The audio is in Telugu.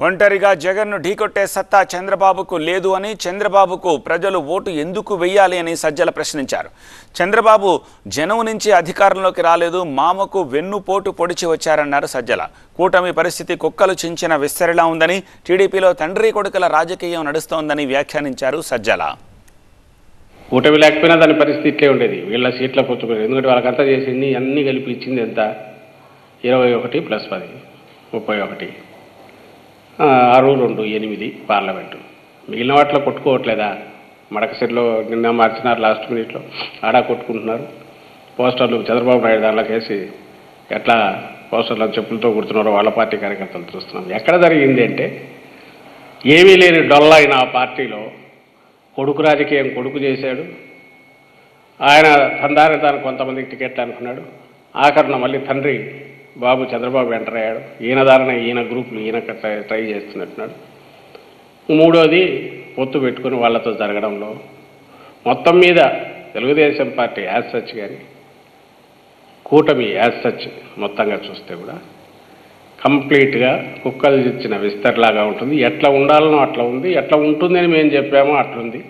ఒంటరిగా జగన్ను ఢీకొట్టే సత్తా చంద్రబాబుకు లేదు అని, చంద్రబాబుకు ప్రజలు ఓటు ఎందుకు వెయ్యాలి అని సజ్జల ప్రశ్నించారు. చంద్రబాబు జనం నుంచి అధికారంలోకి రాలేదు, మామకు వెన్నుపోటు పొడిచి వచ్చారన్నారు సజ్జల. కూటమి పరిస్థితి కుక్కలు చించిన విస్తరిలా ఉందని, టీడీపీలో తండ్రి కొడుకుల రాజకీయం నడుస్తోందని వ్యాఖ్యానించారు సజ్జల. కూటమి లేకపోయినా దాని పరిస్థితి ఇట్లే ఉండేది. వీళ్ళ సీట్ల పుచ్చుకోలేదు. ఎందుకంటే వాళ్ళకంతా చేసింది అన్నీ కలిపి ఇచ్చింది ఎంత, 21 + 10 31, 6, 2, 8 పార్లమెంటు. మిగిలిన వాటిలో కొట్టుకోవట్లేదా? మడకసిరిలో నిన్న మార్చినారు, లాస్ట్ మినిట్లో ఆడా కొట్టుకుంటున్నారు. పోస్టర్లు చంద్రబాబు నాయుడు దానిలోకి వేసి ఎట్లా పోస్టర్లను చెప్పులతో కుడుతున్నారో వాళ్ళ పార్టీ కార్యకర్తలు చూస్తున్నాం. ఎక్కడ జరిగింది అంటే, ఏమీ లేని డొల్ల అయిన ఆ పార్టీలో కొడుకు రాజకీయం కొడుకు చేశాడు. ఆయన తందాని కొంతమందికి టికెట్లు అనుకున్నాడు. ఆఖరణ మళ్ళీ తండ్రి బాబు చంద్రబాబు ఎంటర్ అయ్యాడు. ఈయన దారిన ఈయన గ్రూపులు ఈయన ట్రై చేస్తున్నట్టున్నాడు. మూడోది పొత్తు పెట్టుకుని వాళ్ళతో జరగడంలో మొత్తం మీద తెలుగుదేశం పార్టీ యాజ్ సచ్ కానీ కూటమి యాజ్ సచ్ మొత్తంగా చూస్తే కూడా కంప్లీట్గా కుక్కలు ఇచ్చిన విస్తరలాగా ఉంటుంది. ఎట్లా ఉండాలనో అట్లా ఉంది, ఎట్లా ఉంటుందని మేము చెప్పామో అట్లుంది.